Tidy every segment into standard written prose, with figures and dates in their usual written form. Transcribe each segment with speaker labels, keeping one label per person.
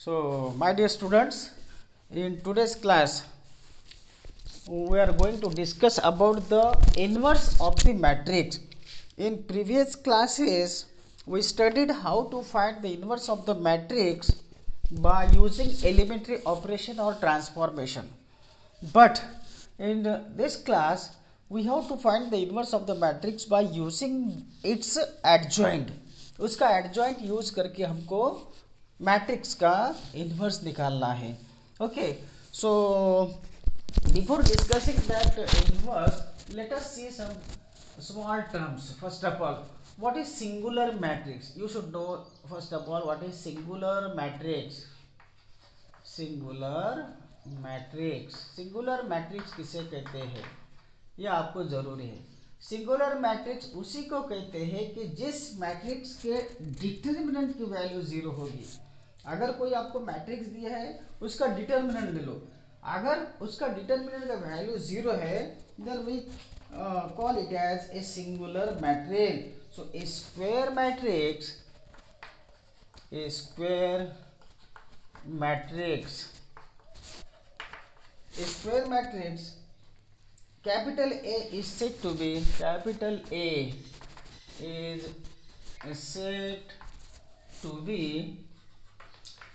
Speaker 1: So, my dear students, in today's class, we are going to discuss about the inverse of the matrix. In previous classes, we studied how to find the inverse of the matrix by using elementary operation or transformation. But in this class, we have to find the inverse of the matrix by using its adjoint. उसका adjoint use करके हमको matrix का inverse निकालना है. Okay, so before discussing that inverse, let us see some small terms. First of all, what is singular matrix? You should know first of all what is singular matrix. Singular matrix किसे कहते हैं यह आपको जरूरी है. Singular matrix उसी को कहते हैं कि जिस मैट्रिक्स के डिटरमिनेंट की वैल्यू जीरो होगी. अगर कोई आपको मैट्रिक्स दिया है उसका डिटरमिनेंट ले लो. अगर उसका डिटरमिनेंट का वैल्यू जीरो है then we call it as a singular matrix. So a square matrix capital A is said to be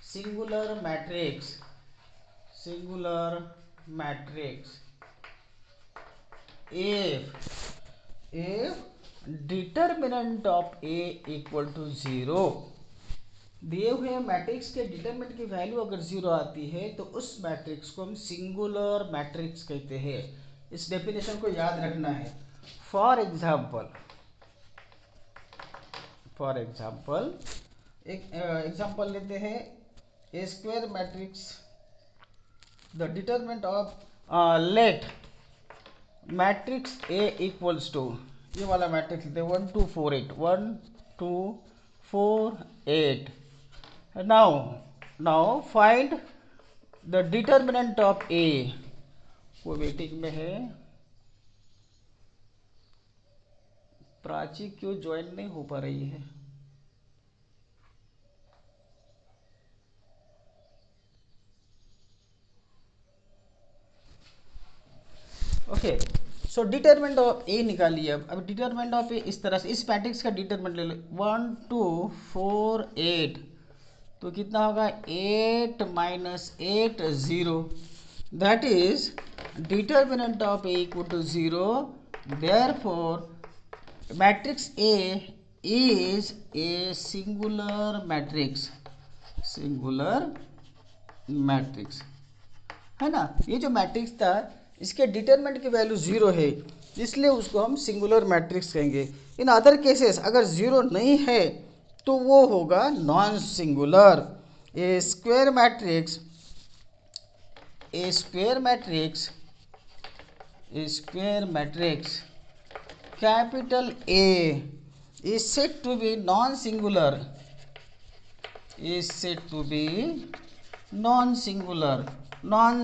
Speaker 1: singular matrix if determinant of A equal to 0. दिए हुए मैट्रिक्स के determinant की value अगर zero आती है तो उस मैट्रिक्स को हम सिंगुलर मैट्रिक्स कहते हैं. इस डेफिनेशन को याद रखना है. फॉर एग्जाम्पल एक एग्जाम्पल लेते हैं. A square matrix the determinant of let matrix A equals to ये वाला मैट्रिक्स लेते हैं 1 2 4 8 1 2 4 8. Now find the determinant of A. वो वेटिंग में है. प्राची क्यों ज्वाइन नहीं हो पा रही है? ओके, सो डिटरमिनेंट ऑफ ए निकालिए. अब डिटरमिनेंट ऑफ ए इस तरह से इस मैट्रिक्स का डिटरमिनेंट ले लो 1 2 4 8 तो कितना होगा 8 minus 8 0. That is determinant of A equal to 0. Therefore matrix A is a singular matrix है ना. ये जो मैट्रिक्स था इसके डिटरमिनेंट की वैल्यू जीरो है इसलिए उसको हम सिंगुलर मैट्रिक्स कहेंगे. इन अदर केसेस अगर जीरो नहीं है तो वो होगा non singular. A square matrix capital A is said to be non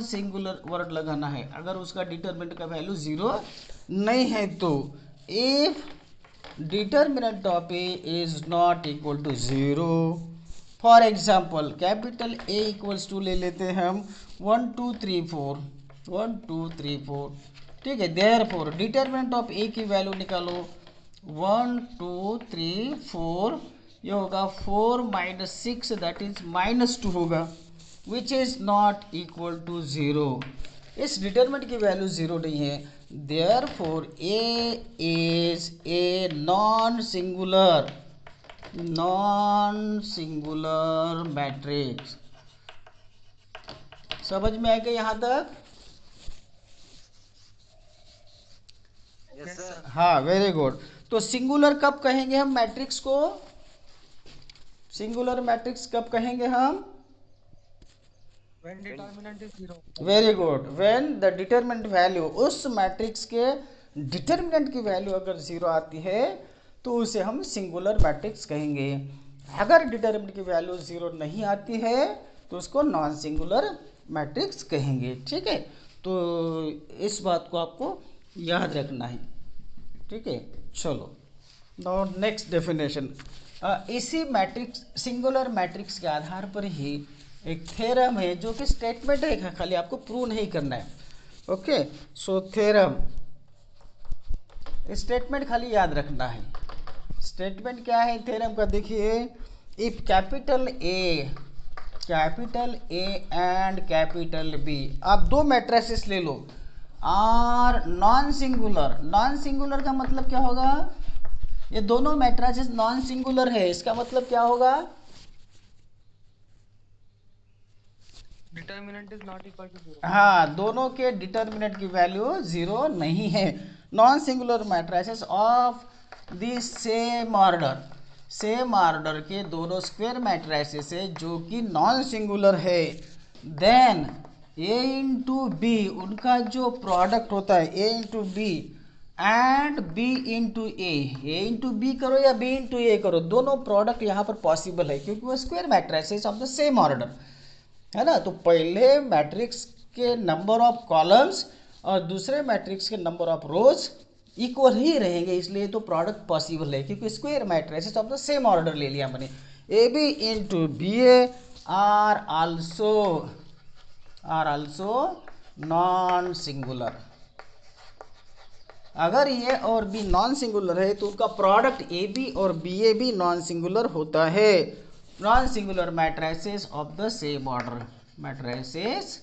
Speaker 1: singular word लगाना है अगर उसका डिटरमिनेंट का वैल्यू जीरो नहीं है तो. If determinant of A is not equal to zero. For example capital A equals to ले लेते हैं हम 1 2 3 4. ठीक है. देयरफॉर डिटरमिनेंट ऑफ ए की वैल्यू निकालो 1 2 3 4. ये होगा 4 माइनस 6 दैट इज -2 होगा which is not equal to 0. इस डिटरमिनेंट की वैल्यू जीरो नहीं है. Therefore A is a non singular matrix. समझ में आएगा यहाँ तक?
Speaker 2: Yes, sir.
Speaker 1: हाँ, वेरी गुड. तो सिंगुलर कब कहेंगे हम मैट्रिक्स को? सिंगुलर मैट्रिक्स कब कहेंगे हम?
Speaker 2: When determinant is zero.
Speaker 1: Very good. When the determinant value उस मैट्रिक्स के डिटरमिनेंट की वैल्यू अगर जीरो आती है तो उसे हम सिंगुलर मैट्रिक्स कहेंगे. अगर डिटरमिनेंट की वैल्यू जीरो नहीं आती है तो उसको नॉन सिंगुलर मैट्रिक्स कहेंगे. ठीक है. तो इस बात को आपको याद रखना है. ठीक है. चलो नाउ नेक्स्ट डेफिनेशन. इसी मैट्रिक्स सिंगुलर मैट्रिक्स के आधार पर ही एक थ्योरम है जो कि स्टेटमेंट है, खाली आपको प्रूव नहीं करना है। ओके, सो थ्योरम स्टेटमेंट खाली याद रखना है। स्टेटमेंट क्या है थ्योरम का, देखिए if capital A and capital B, आप दो मैट्रिसेस ले लो, are non singular. Non singular का मतलब क्या होगा, ये दोनों मैट्रिसेस नॉन सिंगुलर है, इसका मतलब क्या होगा,
Speaker 2: determinant is not equal to 0।
Speaker 1: हाँ, दोनों के डिटर्मिनेंट की वैल्यू जीरो नहीं है। Non singular matrices of the same order के दोनों स्क्वायर मैट्रिसेस है जो कि नॉन सिंगुलर है, देन ए इंटू बी, उनका जो प्रोडक्ट होता है A into B and B into A into B करो या बी इंटू ए करो, दोनों प्रोडक्ट यहाँ पर पॉसिबल है क्योंकि वो square matrices of the same order है ना। तो पहले मैट्रिक्स के नंबर ऑफ कॉलम्स और दूसरे मैट्रिक्स के नंबर ऑफ रोज इक्वल ही रहेंगे, इसलिए तो प्रोडक्ट पॉसिबल है क्योंकि square matrices of the same order ले लिया मैंने। A B into B A are also non singular. अगर ये और बी नॉन सिंगुलर है तो उनका प्रोडक्ट ए बी और बी ए भी नॉन सिंगुलर होता है। Non singular matrices of the same order, matrices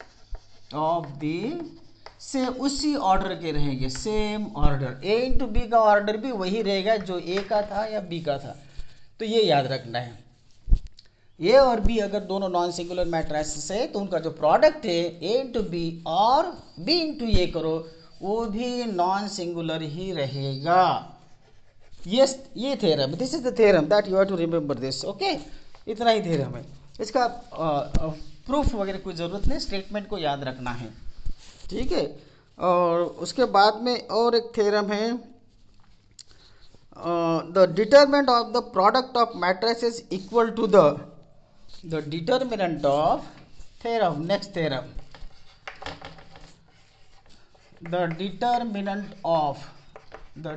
Speaker 1: of the से उसी ऑर्डर के रहेंगे, सेम ऑर्डर। ए इंटू बी का ऑर्डर भी वही रहेगा जो ए का था या बी का था, तो ये याद रखना है। ए और बी अगर दोनों नॉन सिंगुलर मैट्रिसेस है तो उनका जो प्रोडक्ट है ए इंटू बी और बी इंटू ए करो, वो भी नॉन सिंगुलर ही रहेगा। ये theorem, this is the theorem that you have to remember this. Okay, इतना ही थ्योरम है, इसका प्रूफ वगैरह कोई ज़रूरत नहीं, स्टेटमेंट को याद रखना है, ठीक है। और उसके बाद में और एक थ्योरम है, the determinant of the product of matrices equal to the determinant of theorem. Next theorem, the determinant of the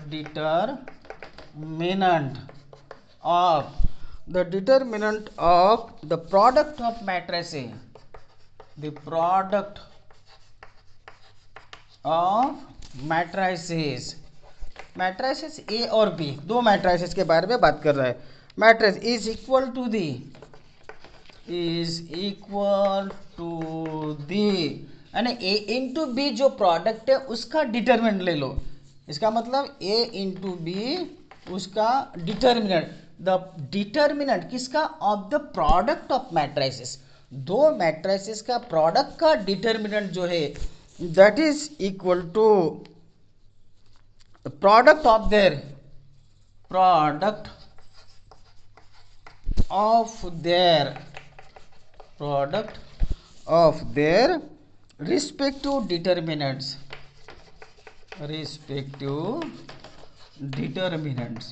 Speaker 1: determinant of the product of matrices, the product of matrices ए और बी, दो matrices के बारे में बात कर रहा है। Matrix is equal to the यानी ए इंटू बी जो प्रोडक्ट है उसका डिटरमिनेंट ले लो, इसका मतलब ए इंटू बी उसका डिटर्मिनेंट, द डिटर्मिनेंट किसका, of the product of matrices, दो मैट्रिसेस का प्रोडक्ट का डिटर्मिनेंट जो है that is equal to product of their respective determinants,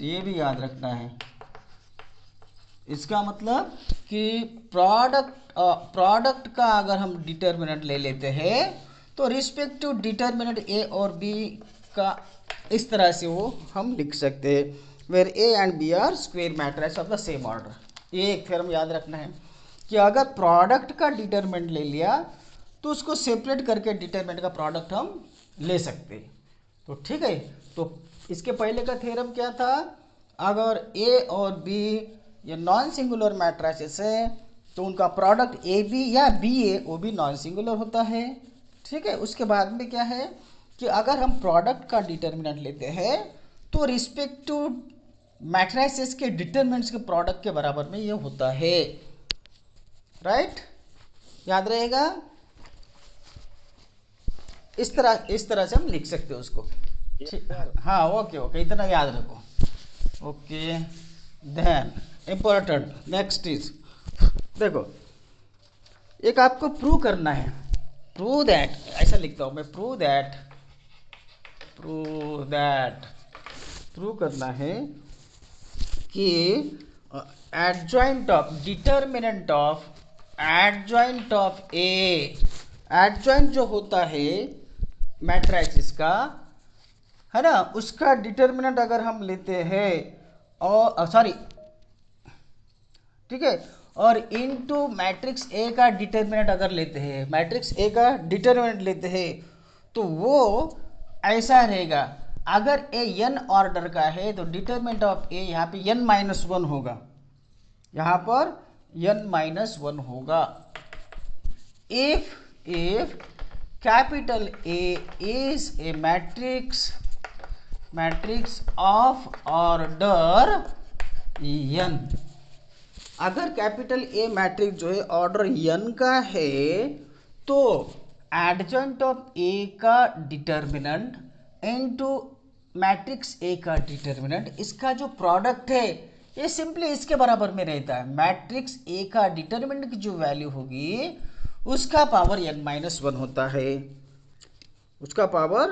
Speaker 1: ये भी याद रखना है। इसका मतलब कि प्रोडक्ट का अगर हम डिटर्मिनेंट ले लेते हैं तो रिस्पेक्टिव डिटर्मिनेंट ए और बी का इस तरह से वो हम लिख सकते हैं, where A and B are square matrices of the same order. ये एक थ्योरम याद रखना है कि अगर प्रोडक्ट का डिटर्मिनेंट ले लिया तो उसको सेपरेट करके डिटरमिनेंट का प्रोडक्ट हम ले सकते हैं, तो ठीक है। तो इसके पहले का थ्योरम क्या था, अगर ए और बी ये नॉन सिंगुलर मैट्रिसेस है तो उनका प्रोडक्ट ए बी या बी ए वो भी नॉन सिंगुलर होता है, ठीक है। उसके बाद में क्या है कि अगर हम प्रोडक्ट का डिटर्मिनेंट लेते हैं तो रिस्पेक्टिव मैट्रिसेस के डिटरमिनेंट्स के प्रोडक्ट के बराबर में ये होता है, राइट, याद रहेगा। इस तरह से हम लिख सकते हैं उसको, हाँ ओके, इतना याद रखो। Okay, then important next is, देखो एक आपको प्रूव करना है, प्रूव दैट, ऐसा लिखता हूँ मैं, प्रूव करना है कि adjoint of determinant of A, adjoint जो होता है मैट्रिसेस का, है ना, उसका डिटर्मिनेंट अगर हम लेते हैं और ठीक है। और इनटू मैट्रिक्स ए का डिटर्मिनेंट अगर लेते हैं, मैट्रिक्स ए का डिटर्मिनेंट लेते हैं तो वो ऐसा रहेगा, अगर ए एन ऑर्डर का है तो डिटर्मिनेंट ऑफ ए यहाँ पे एन माइनस वन होगा, यहाँ पर एन माइनस वन होगा। if capital A is a matrix of order n, अगर कैपिटल ए मैट्रिक्स जो है ऑर्डर n का है तो एडजॉइंट ऑफ ए का डिटर्मिनेंट इनटू मैट्रिक्स ए का डिटर्मिनेंट, इसका जो प्रोडक्ट है ये सिंपली इसके बराबर में रहता है। मैट्रिक्स ए का डिटर्मिनेंट की जो वैल्यू होगी उसका पावर n माइनस वन होता है, उसका power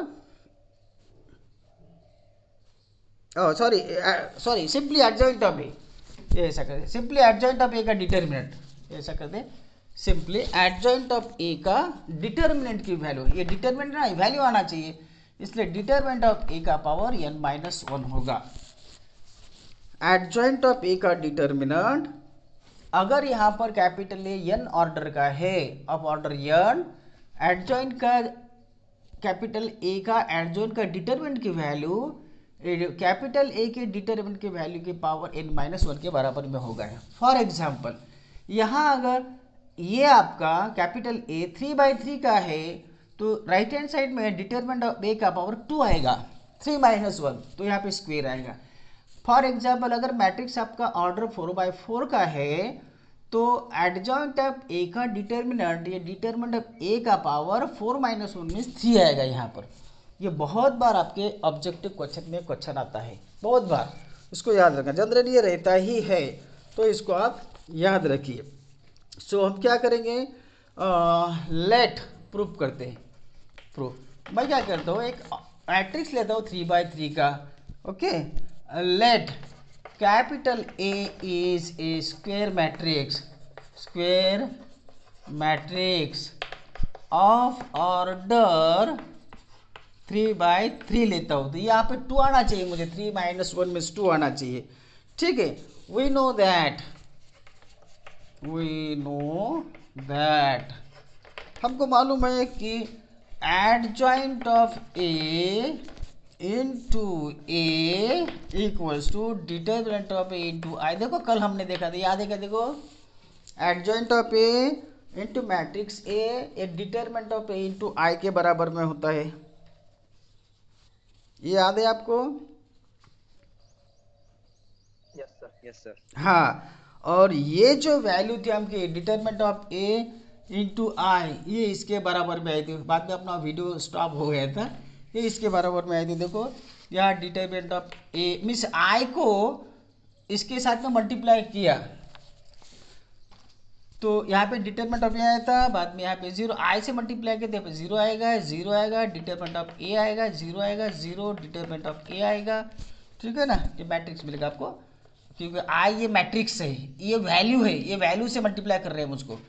Speaker 1: sorry simply adjoint of A, ऐसा कर दे सिंपली एडजॉइंट ऑफ ए का डिटर्मिनेंट, ऐसा कर दे सिंपली एडजॉइंट ऑफ ए का डिटर्मिनेंट की वैल्यू, ये डिटर्मिनेंट ना वैल्यू आना चाहिए, इसलिए डिटर्मिनेंट ऑफ ए का पावर n माइनस वन होगा। एडजॉइंट ऑफ ए का डिटर्मिनेंट अगर यहाँ पर कैपिटल ए n ऑर्डर का है, अब ऑर्डर n एडजॉइंट का कैपिटल ए का एडजॉइंट का डिटर्मिनेंट की वैल्यू कैपिटल ए के डिटर्मिनेंट के वैल्यू के पावर n माइनस वन के बराबर में होगा। फॉर एग्जाम्पल यहाँ अगर ये आपका कैपिटल ए 3/3 का है तो राइट हैंड साइड में डिटर्मिनेंट ऑफ ए का पावर 2 आएगा, 3 माइनस वन, तो यहाँ पे स्क्वायर आएगा। फॉर एग्जाम्पल अगर मैट्रिक्स आपका ऑर्डर 4/4 का है तो एडजॉइंट ऑफ ए का डिटर्मिनेंट, ये डिटर्मिनेंट ऑफ ए का पावर 4 माइनस वन मीन्स 3 आएगा यहाँ पर। ये बहुत बार आपके ऑब्जेक्टिव क्वेश्चन में क्वेश्चन आता है, बहुत बार, इसको याद रखना, जनरली ये रहता ही है, तो इसको आप याद रखिए। सो हम क्या करेंगे, लेट प्रूफ करते हैं। प्रूफ मैं क्या करता हूँ, एक मैट्रिक्स लेता हूँ 3/3 का, okay. Late capital A is a square matrix of order 3/3 लेता हूँ, तो यहाँ पे 2 आना चाहिए मुझे, 3 माइनस वन मीन्स 2 आना चाहिए, ठीक है। वी नो दैट हमको मालूम है कि adjoint of A into A equals to determinant of A into I. देखो कल हमने देखा था, याद है क्या, देखो adjoint of A into matrix A determinant of A into I के बराबर में होता है, ये याद है आपको?
Speaker 3: Yes sir.
Speaker 1: हाँ, और ये जो वैल्यू थी हमकी determinant of A into I, ये इसके बराबर में आई थी, बाद में अपना वीडियो स्टॉप हो गया था, ये इसके बराबर में आई थी। देखो यहाँ determinant of A means I को इसके साथ में मल्टीप्लाई किया तो यहाँ पे डिटर्मिनेंट ऑफ ए आया था, बाद में यहाँ पे 0 आई से मल्टीप्लाई किया तो 0 आएगा, 0 आएगा, डिटर्मिनेंट ऑफ ए आएगा, 0 आएगा, 0 डिटर्मिनेंट ऑफ ए आएगा, ठीक है ना। ये मैट्रिक्स मिलेगा आपको, क्योंकि आई ये मैट्रिक्स है, ये वैल्यू है, ये वैल्यू से मल्टीप्लाई कर रहे हैं मुझको,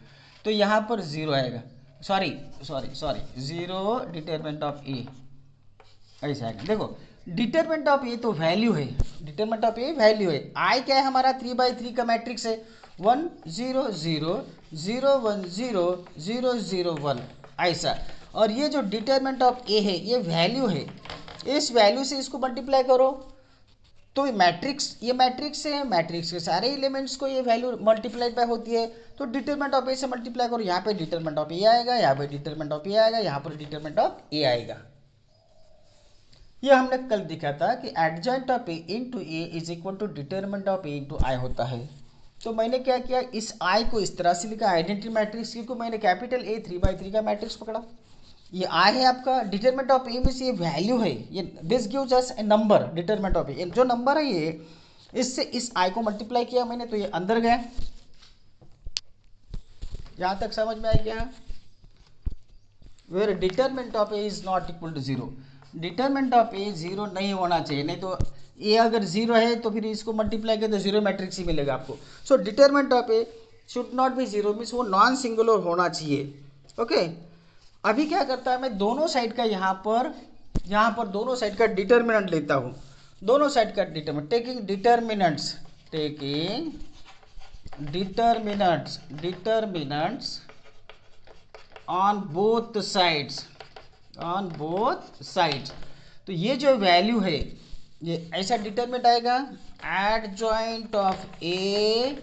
Speaker 1: तो यहाँ पर 0 आएगा, सॉरी 0 डिटर्मिनेंट ऑफ ए ऐसा आएगा। देखो डिटर्मिनेंट ऑफ ए तो वैल्यू है, डिटर्मिनेंट ऑफ ए वैल्यू है, आई क्या है हमारा 3/3 का मैट्रिक्स है, 1 0 0 0 1 0 0 0 1 ऐसा। और ये जो डिटर्मिनेंट ऑफ ए है ये वैल्यू है, इस वैल्यू से इसको मल्टीप्लाई करो तो ये मैट्रिक्स है, मैट्रिक्स के सारे एलिमेंट्स को ये वैल्यू मल्टीप्लाइड बाय होती है, तो डिटरमिनेंट ऑफ ए से मल्टीप्लाई करो, यहाँ पे डिटरमिनेंट ऑफ ए आएगा, यहाँ पे डिटरमिनेंट ऑफ ए आएगा, यहाँ पर डिटरमिनेंट ऑफ ए आएगा। ये हमने कल देखा था कि adjoint of A into A is equal to determinant of A into I होता है। तो मैंने क्या किया, इस आई को इस तरह से लिखा आइडेंटिटी मैट्रिक्स, क्योंकि मैंने कैपिटल ए 3/3 का मैट्रिक्स पकड़ा, ये आई है आपका, डिटरमिनेंट ऑफ ए में से ये वैल्यू है, ये this gives us a number, determinant of A जो नंबर है ये, इससे इस आई को मल्टीप्लाई किया मैंने तो ये अंदर गया। यहाँ तक समझ में आ गया? Where determinant of A is not equal to 0, determinant of A 0 नहीं होना चाहिए, नहीं तो ए अगर 0 है तो फिर इसको मल्टीप्लाई करें तो 0 मैट्रिक्स ही मिलेगा आपको। So determinant of A should not be 0 means वो नॉन सिंगुलर होना चाहिए, ओके। अभी क्या करता है, मैं दोनों साइड का यहाँ पर दोनों साइड का डिटरमिनेंट लेता हूँ, दोनों साइड का determinant, taking determinants on both sides, तो ये जो वैल्यू है ये ऐसा डिटरमिनेंट आएगा एडजॉइंट ऑफ ए,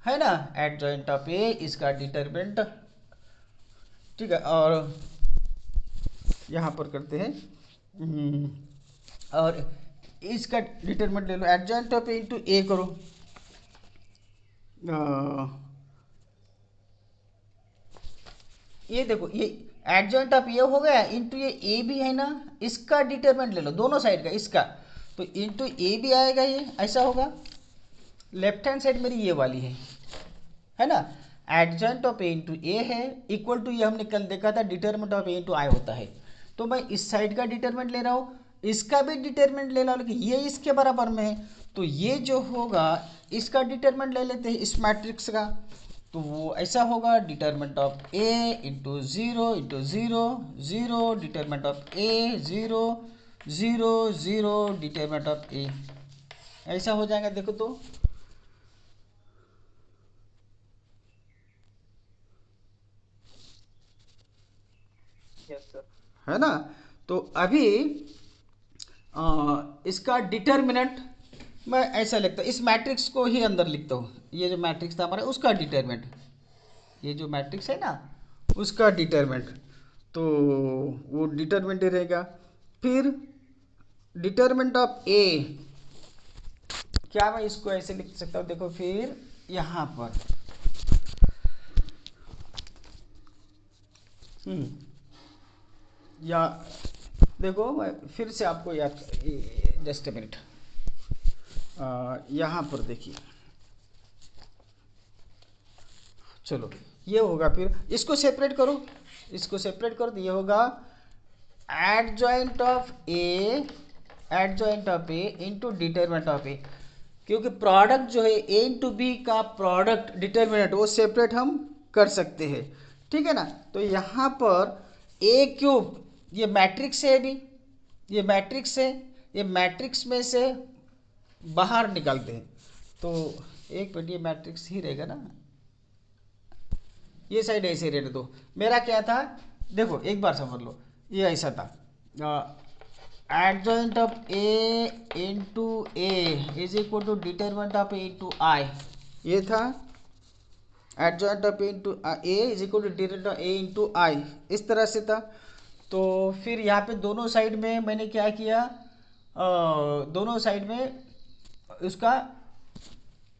Speaker 1: है ना, एडजॉइंट ऑफ ए इसका डिटरमिनेंट, ठीक है। और यहाँ पर करते हैं और इसका डिटरमिनेंट ले लो, adjoint of A into A करो, ये देखो ये एडजॉइंट ऑफ ये हो गया इंटू ये ए भी है ना, इसका डिटरमिनेंट ले लो दोनों साइड का इसका, तो इंटू ए भी आएगा, ये ऐसा होगा। लेफ्ट हैंड साइड मेरी ये वाली है ना, एडजॉइंट ऑफ ए इंटू ए है इक्वल टू ये हमने कल देखा था determinant of A into I होता है, तो मैं इस साइड का डिटरमिनेंट ले रहा हूँ, इसका भी डिटरमिनेंट ले रहा हूँ, लेकिन ये इसके बराबर में है, तो ये जो होगा इसका डिटरमिनेंट ले लेते हैं इस मैट्रिक्स का, तो वो ऐसा होगा determinant of A into zero zero, determinant of A zero zero determinant of A, ऐसा हो जाएगा। देखो तो
Speaker 3: यस सर।
Speaker 1: है ना, तो अभी इसका डिटरमिनेंट मैं ऐसा लिखता हूँ, इस मैट्रिक्स को ही अंदर लिखता हूँ, ये जो मैट्रिक्स था हमारा उसका डिटरमिनेंट, ये जो मैट्रिक्स है ना उसका डिटरमिनेंट, तो वो डिटरमिनेंट ही रहेगा। फिर डिटरमिनेंट ऑफ ए, क्या मैं इसको ऐसे लिख सकता हूँ, देखो फिर यहाँ पर या देखो मैं फिर से आपको याद, जस्ट ए मिनट, यहाँ पर देखिए, चलो ये होगा, फिर इसको सेपरेट करो, तो ये होगा adjoint of A into determinant of A, क्योंकि प्रोडक्ट जो है ए इंटू बी का प्रोडक्ट डिटरमिनेंट वो सेपरेट हम कर सकते हैं, ठीक है ना। तो यहाँ पर ए क्यूब, ये मैट्रिक्स है, अभी ये मैट्रिक्स है, ये मैट्रिक्स में से बाहर निकालते हैं, तो एक मिनट, ये मैट्रिक्स ही रहेगा ना, ये साइड ऐसे रहने दो। मेरा क्या था देखो एक बार समझ लो, ये ऐसा था adjoint of A into A is equal to determinant of A into I, ये था adjoint of A into A is equal to determinant of A into I, इस तरह से था। तो फिर यहाँ पे दोनों साइड में मैंने क्या किया, दोनों साइड में उसका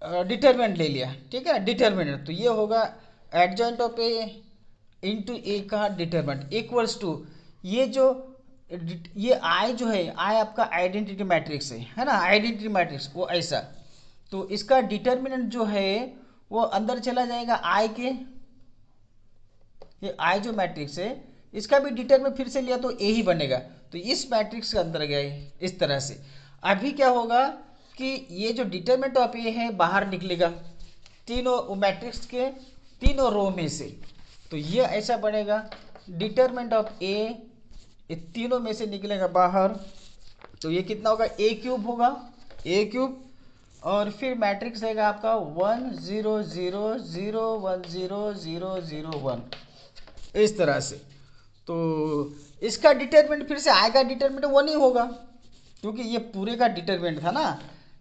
Speaker 1: डिटरमिनेंट ले लिया, ठीक है, डिटरमिनेंट, तो ये होगा एडजॉइंट ऑफ ए इंटू ए का डिटरमिनेंट इक्वल्स टू ये जो ये आई जो है, आई आपका आइडेंटिटी मैट्रिक्स है ना, आइडेंटिटी मैट्रिक्स वो ऐसा, तो इसका डिटरमिनेंट जो है वो अंदर चला जाएगा आई के, ये आई जो मैट्रिक्स है इसका भी डिटरमिनेंट फिर से लिया तो ए ही बनेगा, तो इस मैट्रिक्स के अंदर गए इस तरह से। अभी क्या होगा कि ये जो डिटरमिनेंट ऑफ ए है बाहर निकलेगा तीनों मैट्रिक्स के तीनों रो में से, तो ये ऐसा बनेगा डिटरमिनेंट ऑफ ए तीनों में से निकलेगा बाहर, तो ये कितना होगा ए क्यूब होगा, ए क्यूब, और फिर मैट्रिक्स रहेगा आपका 1 0 0 0 1 0 0 0 1, इस तरह से। तो इसका डिटरमिनेंट फिर से आएगा, डिटरमिनेंट वो नहीं होगा क्योंकि ये पूरे का डिटरमिनेंट था ना,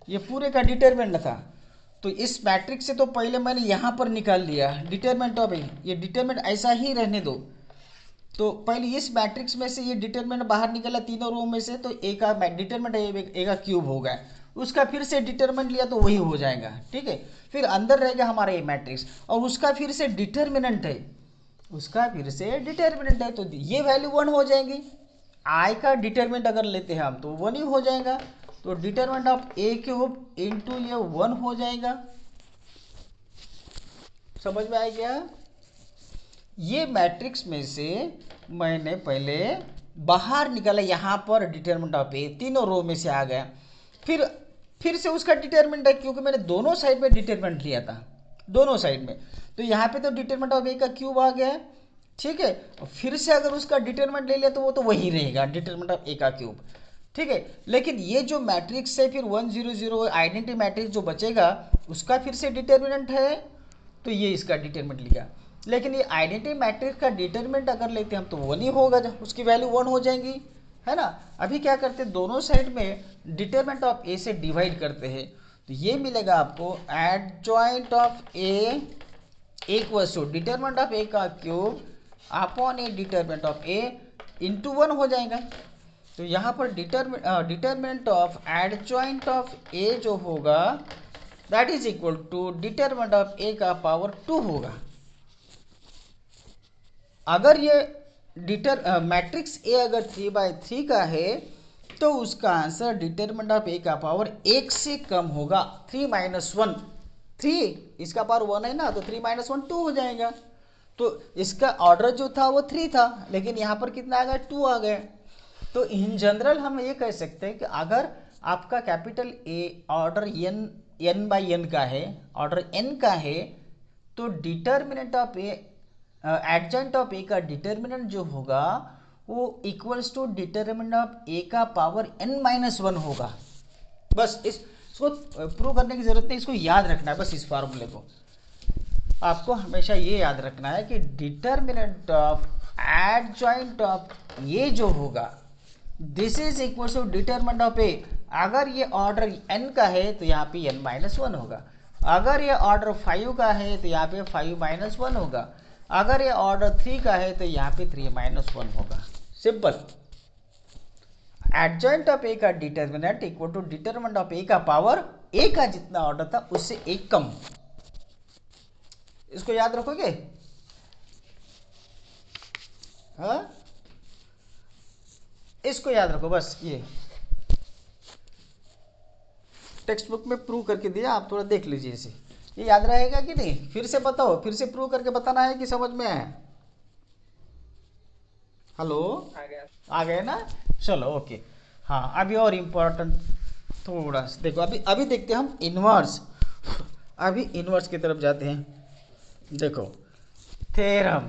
Speaker 1: ये पूरे का डिटरमिनेंट था, तो इस मैट्रिक्स से तो पहले मैंने यहाँ पर निकाल लिया डिटरमिनेंट ऑफ ए, ये डिटरमिनेंट ऐसा ही रहने दो, तो पहले इस मैट्रिक्स में से ये डिटरमिनेंट बाहर निकला तीनों रो में से, तो ए का डिटरमिनेंट ए का क्यूब होगा, उसका फिर से डिटरमिनेंट लिया तो वही हो जाएगा, ठीक है। फिर अंदर रहेगा हमारा ये मैट्रिक्स और उसका फिर से डिटरमिनेंट है, उसका फिर से डिटरमिनेंट है, तो ये वैल्यू 1 हो जाएंगी। आई का डिटरमिनेंट अगर लेते हैं हम तो 1 ही हो जाएगा, तो determinant of A cube into ये 1 हो जाएगा, समझ में आ गया। ये मैट्रिक्स में से मैंने पहले बाहर निकाला, यहाँ पर डिटरमिनेंट ऑफ ए तीनों रो में से आ गया, फिर से उसका डिटरमिनेंट है क्योंकि मैंने दोनों साइड में डिटरमिनेंट लिया था, दोनों साइड में, तो यहाँ पे तो डिटरमिनेंट ऑफ ए का क्यूब आ गया, ठीक है। फिर से अगर उसका डिटरमिनेंट ले लिया तो वो तो वही रहेगा डिटरमिनेंट ऑफ ए का क्यूब, ठीक है। लेकिन ये जो मैट्रिक्स है फिर 1 0 0 आइडेंटिटी मैट्रिक्स जो बचेगा उसका फिर से डिटरमिनेंट है तो ये इसका डिटरमिनेंट लिखा। लेकिन ये आइडेंटिटी मैट्रिक्स का डिटरमिनेंट अगर लेते हैं हम तो 1 ही होगा, उसकी वैल्यू 1 हो जाएंगी, है ना। अभी क्या करते हैं, दोनों साइड में डिटरमिनेंट ऑफ ए से डिवाइड करते हैं, तो ये मिलेगा आपको adjoint of A equals to determinant of A का cube upon A determinant of A into 1 हो जाएगा। तो यहाँ पर determinant of adjoint of A जो होगा that is equal to determinant of A का पावर 2 होगा। अगर ये मैट्रिक्स ए अगर 3/3 का है तो उसका आंसर डिटरमिनेंट ऑफ ए का पावर 1 से कम होगा। 3 - 1 3, इसका पावर 1 है ना, तो 3 - 1 2 हो जाएगा। तो इसका ऑर्डर जो था वो 3 था, लेकिन यहाँ पर कितना आ गया, 2 आ गया। तो इन जनरल हम ये कह सकते हैं कि अगर आपका कैपिटल ए ऑर्डर n/n का है, ऑर्डर n का है, तो determinant of A adjoint of A का डिटरमिनेंट जो होगा वो equals to determinant of A का पावर n-1 होगा। बस इसको प्रूव करने की जरूरत नहीं, इसको याद रखना है बस। इस फार्मूले को आपको हमेशा ये याद रखना है कि determinant of adjoint of A जो होगा this is equals to determinant of A. अगर ये ऑर्डर n का है तो यहाँ पे n-1 होगा, अगर ये ऑर्डर 5 का है तो यहाँ पे 5-1 होगा, अगर ये ऑर्डर 3 का है तो यहाँ पे 3-1 होगा। सिंपल। एडजॉइंट ऑफ ए का determinant equal to determinant of A का पावर ए का जितना ऑर्डर था उससे एक कम। इसको याद रखोगे? हाँ, इसको याद रखो बस। ये टेक्स्ट बुक में प्रूव करके दिया, आप थोड़ा देख लीजिए इसे, ये याद रहेगा कि नहीं? फिर से बताओ, फिर से प्रूव करके बताना है कि समझ में आया? हेलो, आ गए ना? चलो ओके। हाँ, अभी और इम्पोर्टेंट थोड़ा सा देखो, अभी देखते हैं हम इन्वर्स। अभी इन्वर्स की तरफ जाते हैं। देखो थ्योरम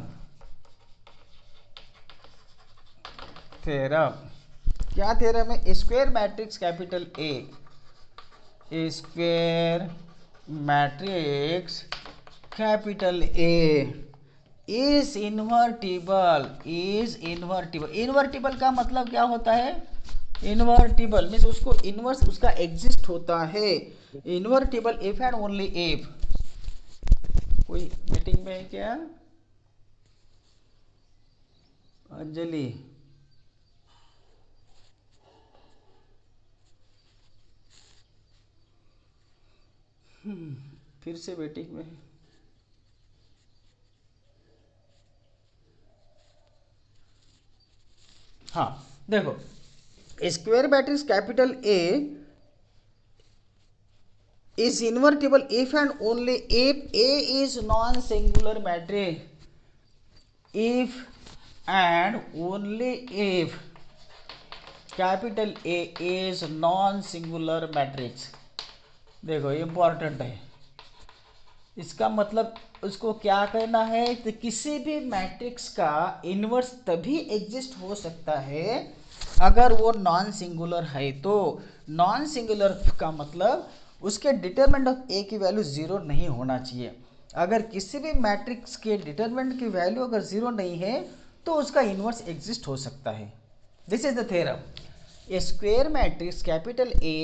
Speaker 1: क्या थ्योरम है? Square matrix capital A, square matrix capital A is invertible. Invertible का मतलब क्या होता है? इन्वर्टिबल मीन्स उसको इन्वर्स उसका एग्जिस्ट होता है। Invertible if and only if. कोई मीटिंग में है क्या? अंजलि, फिर से मीटिंग में। हाँ देखो, square matrix capital A is invertible if and only if A is non-singular matrix. If and only if capital A is non-singular matrix. देखो इम्पॉर्टेंट है, इसका मतलब उसको क्या कहना है तो किसी भी मैट्रिक्स का इन्वर्स तभी एग्जिस्ट हो सकता है अगर वो नॉन सिंगुलर है। तो नॉन सिंगुलर का मतलब उसके डिटरमिनेंट ऑफ ए की वैल्यू 0 नहीं होना चाहिए। अगर किसी भी मैट्रिक्स के डिटरमिनेंट की वैल्यू अगर 0 नहीं है तो उसका इन्वर्स एग्जिस्ट हो सकता है। This is the theorem. A square matrix capital A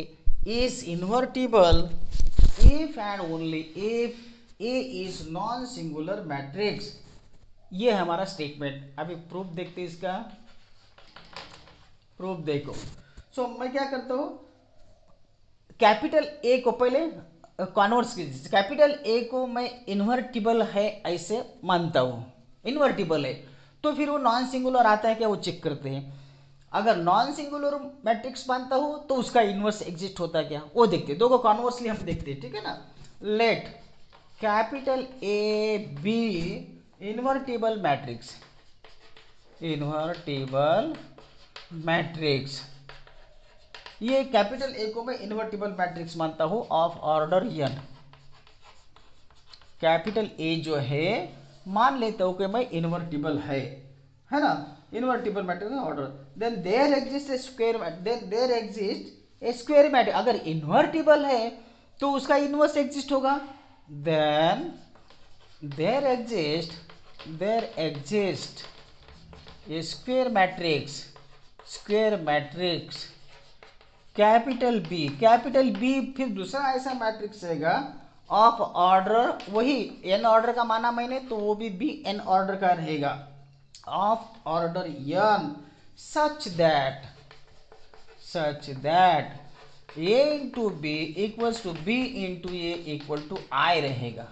Speaker 1: is invertible if and only if A is non singular matrix. ये है हमारा स्टेटमेंट। अभी प्रूफ देखते हैं इसका। प्रूफ देखो। सो मैं क्या करता हूँ, कैपिटल ए को पहले कॉन्वर्स कीजिए। कैपिटल ए को मैं इन्वर्टिबल है ऐसे मानता हूँ, इन्वर्टिबल है, तो फिर वो नॉन सिंगुलर आता है क्या वो चेक करते हैं। अगर नॉन सिंगुलर मैट्रिक्स मानता हूँ तो उसका इन्वर्स एग्जिस्ट होता है क्या वो देखते हैं। दो को कॉन्वर्सली हम देखते हैं, ठीक है ना। Let capital A B invertible matrix, invertible matrix. ये कैपिटल ए को मैं इन्वर्टिबल मैट्रिक्स मानता हूं of order n। Capital A जो है मान लेता हूं कि मैं इन्वर्टिबल है ना, invertible matrix order. Then there exist a square, then there exist a square matrix. अगर इन्वर्टिबल है तो उसका इन्वर्स एग्जिस्ट होगा। Then there exist a square matrix capital B फिर दूसरा ऐसा मैट्रिक्स रहेगा ऑफ ऑर्डर, वही एन ऑर्डर का माना मैंने, तो वो भी बी एन ऑर्डर का रहेगा, of order n such that A into B equals to B into A equal to I रहेगा।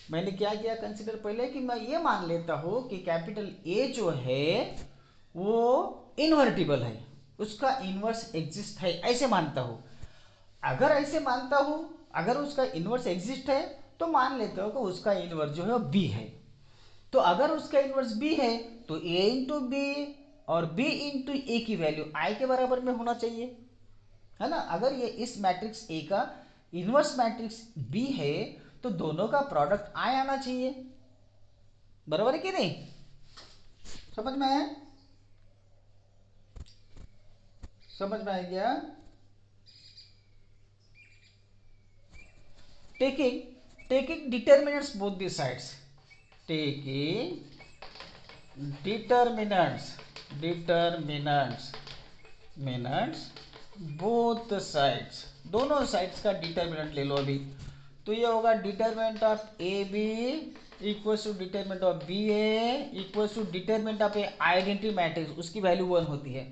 Speaker 1: मैंने क्या किया कंसिडर पहले कि मैं ये मान लेता हूं कि कैपिटल ए जो है वो इन्वर्टिबल है, उसका इन्वर्स एग्जिस्ट है, ऐसे मानता हूं। अगर ऐसे मानता हूं, अगर उसका इन्वर्स एग्जिस्ट है तो मान लेता हूं कि उसका इन्वर्स जो है वो बी है। तो अगर उसका इन्वर्स बी है तो ए इंटू बी और बी इंटू ए की वैल्यू आई के बराबर में होना चाहिए, है ना। अगर ये इस मैट्रिक्स ए का इन्वर्स मैट्रिक्स बी है तो दोनों का प्रोडक्ट आई आना चाहिए, बराबर है कि नहीं? समझ में आया? समझ में आ गया? taking determinants both the sides, taking determinants both the sides, दोनों साइड्स का डिटर्मिनेंट ले लो अभी। तो ये होगा determinant of A B equals to determinant of B A equals to determinant of A identity matrix, उसकी वैल्यू 1 होती है।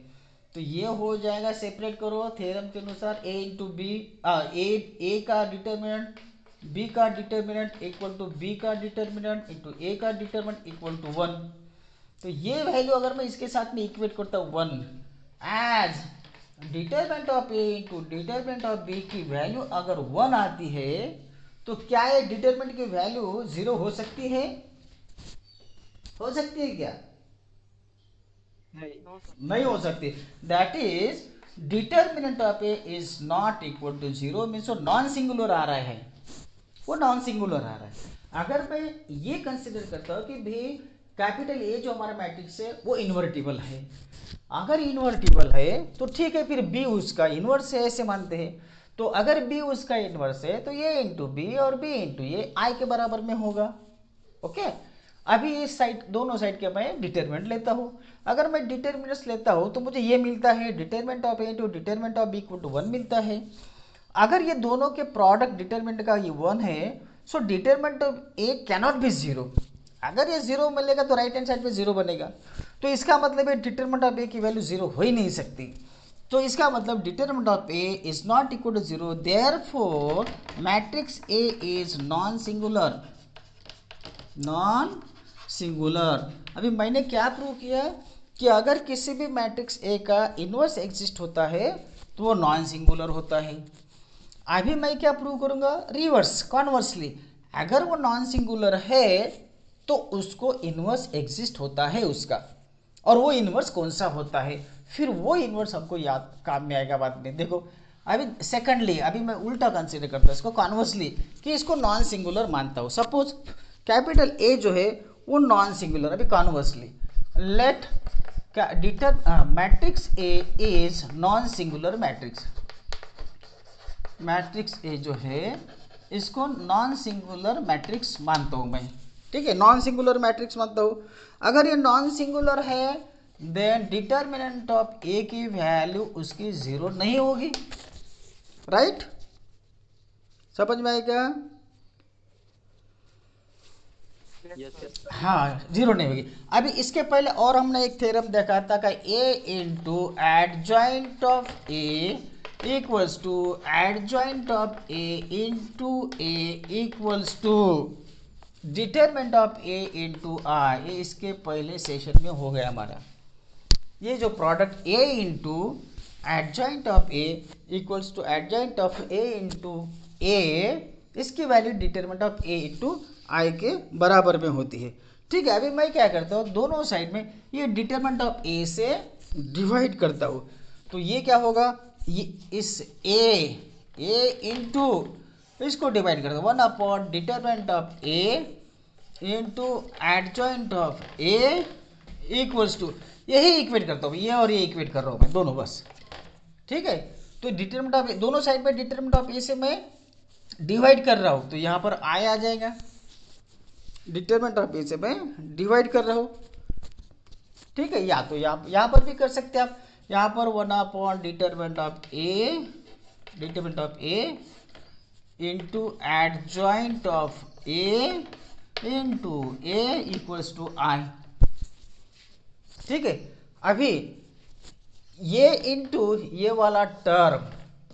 Speaker 1: तो ये हो जाएगा, सेपरेट करो थ्योरम के अनुसार, ए इंटू बी, ए का डिटर्मिनेंट बी का डिटर्मिनेंट इक्वल टू बी का डिटर्मिनेंट इंटू ए का डिटर्मिनेंट इक्वल टू 1। तो ये वैल्यू अगर मैं इसके साथ में इक्वेट करता हूँ 1 as determinant of A into determinant of B की वैल्यू अगर 1 आती है तो क्या ये डिटर्मिनेंट की वैल्यू 0 हो सकती है? हो सकती है क्या? नहीं हो सकती। That is determinant of A is not equal to 0 means वो नॉन सिंगुलर आ रहा है, वो नॉन सिंगुलर आ रहा है। अगर मैं ये कंसिडर करता हूँ कि भाई कैपिटल ए जो हमारा मैट्रिक्स है वो इन्वर्टिबल है, अगर इन्वर्टिबल है तो ठीक है, फिर बी उसका इन्वर्स है ऐसे मानते हैं। तो अगर बी उसका इन्वर्स है तो ए इंटू बी और बी इंटू ए आई के बराबर में होगा। ओके, अभी इस साइड दोनों साइड के मैं डिटरमिनेंट लेता हूँ। अगर मैं डिटरमिनेंट्स लेता हूँ तो मुझे ये मिलता है determinant of A into determinant of B equal to 1 मिलता है। अगर ये दोनों के प्रोडक्ट डिटरमिनेंट का ये 1 है, so determinant of A cannot be 0। अगर ये 0 मिलेगा तो राइट हैंड साइड पे 0 बनेगा, तो इसका मतलब है डिटरमिनेंट ऑफ ए की वैल्यू 0 हो ही नहीं सकती। तो इसका मतलब determinant of A is not equal to 0, therefore matrix A is non singular. अभी मैंने क्या प्रूव किया कि अगर किसी भी मैट्रिक्स ए का इन्वर्स एग्जिस्ट होता है तो वो नॉन सिंगुलर होता है। अभी मैं क्या प्रूव करूंगा? रिवर्स, कॉन्वर्सली, अगर वो नॉन सिंगुलर है तो उसको इन्वर्स एग्जिस्ट होता है उसका, और वो इन्वर्स कौन सा होता है, फिर वो इन्वर्स हमको याद काम में आएगा बाद में। देखो अभी सेकंडली, अभी मैं उल्टा कंसीडर करता हूँ इसको कॉन्वर्सली, कि इसको नॉन सिंगुलर मानता हूँ। सपोज कैपिटल ए जो है वो नॉन सिंगुलर, अभी conversely let matrix A is non singular matrix A जो है इसको नॉन सिंगुलर मैट्रिक्स मानता हूँ मैं, ठीक है, नॉन सिंगुलर मैट्रिक्स मानता हूँ। अगर ये नॉन सिंगुलर है देन डिटर्मिनेंट ऑफ ए की वैल्यू उसकी 0 नहीं होगी, राइट? समझ में आएगा? हाँ, 0 नहीं होगी। अभी इसके पहले और हमने एक थ्योरम देखा था कि A into adjoint of A equals to adjoint of A into A equals to determinant of A into I. ये इसके पहले सेशन में हो गया हमारा। ये जो product A into adjoint of A equals to adjoint of A into A, इसकी value determinant of A into I के बराबर में होती है, ठीक है। अभी मैं क्या करता हूँ, दोनों साइड में ये डिटरमिनेंट ऑफ ए से डिवाइड करता हूँ। तो ये क्या होगा, ये इस ए इंटू इसको डिवाइड करता हूँ 1 upon determinant of A into adjoint of A equals to, यही इक्वेट करता हूँ, ये और ये इक्वेट कर रहा हूँ मैं दोनों, बस, ठीक है। तो डिटरमिनेंट ऑफ दोनों साइड में डिटरमिनेंट ऑफ ए से मैं डिवाइड कर रहा हूँ, तो यहाँ पर आई आ जाएगा, डिटरमिनेंट ऑफ ए से मैं डिवाइड कर रहा हूँ, ठीक है। या तो यहाँ पर भी कर सकते हैं आप, यहाँ पर 1 determinant of A into adjoint of A into A equals to I, ठीक है। अभी ये इंटू ये वाला term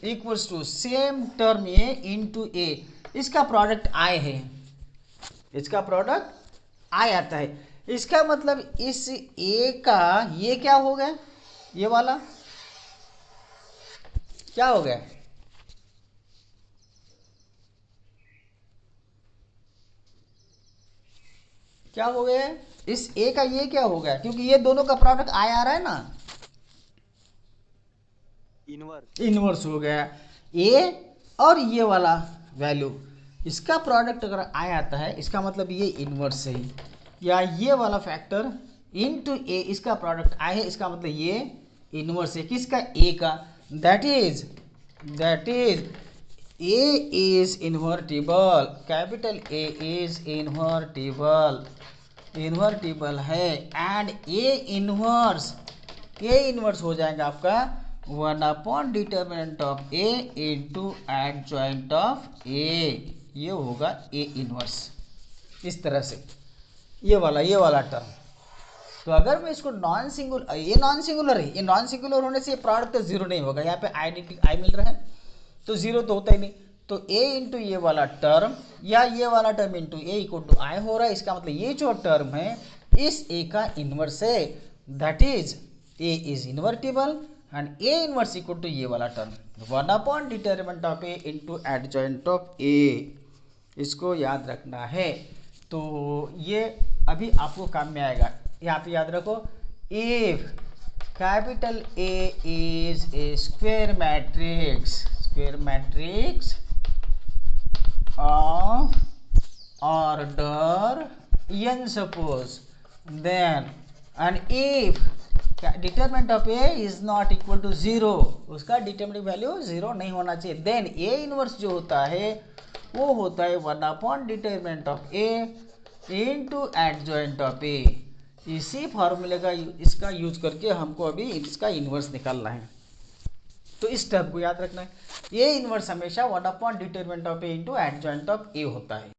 Speaker 1: equals to same term A into A, इसका प्रोडक्ट आई है, इसका प्रोडक्ट आई आता है। इसका मतलब इस ए का ये क्या हो गया, ये वाला क्या हो गया, क्या हो गया, इस ए का ये क्या हो गया, क्योंकि ये दोनों का प्रोडक्ट आई आ रहा है ना, इनवर्स हो गया। ए और ये वाला वैल्यू, इसका प्रोडक्ट अगर आई आता है, इसका मतलब ये इनवर्स है, या ये वाला फैक्टर इनटू ए, इसका प्रोडक्ट आई है, इसका मतलब ये इनवर्स है किसका, ए का। That is A is invertible, capital A is invertible है, एंड ए इनवर्स हो जाएगा आपका 1 determinant of A into adjoint of A, ये होगा ए इनवर्स। इस तरह से ये वाला टर्म। तो अगर मैं इसको नॉन सिंगुलर, ये नॉन सिंगुलर है, ये नॉन सिंगुलर होने से ये प्रोडक्ट तो जीरो नहीं होगा, यहाँ पे आई मिल रहा है तो जीरो तो होता ही नहीं। तो ए इंटू ये वाला टर्म या ये वाला term into A equal to I हो रहा है, इसका मतलब ये जो टर्म है इस ए का इनवर्स है, that is A is invertible and A inverse equal to ये वाला term 1 determinant of A into adjoint of A, इसको याद रखना है। तो ये अभी आपको काम में आएगा, यहाँ पे याद रखो, if capital A is a square matrix of order n suppose, then and if determinant of A is not equal to zero, उसका डिटरमिनेंट वैल्यू जीरो नहीं होना चाहिए, देन ए इनवर्स जो होता है वो होता है 1 determinant of A into adjoint of A. इसी फॉर्मूले का इसका यूज करके हमको अभी इसका इनवर्स निकालना है, तो इस टर्म को याद रखना है। ए इनवर्स हमेशा 1 determinant of A into adjoint of A होता है।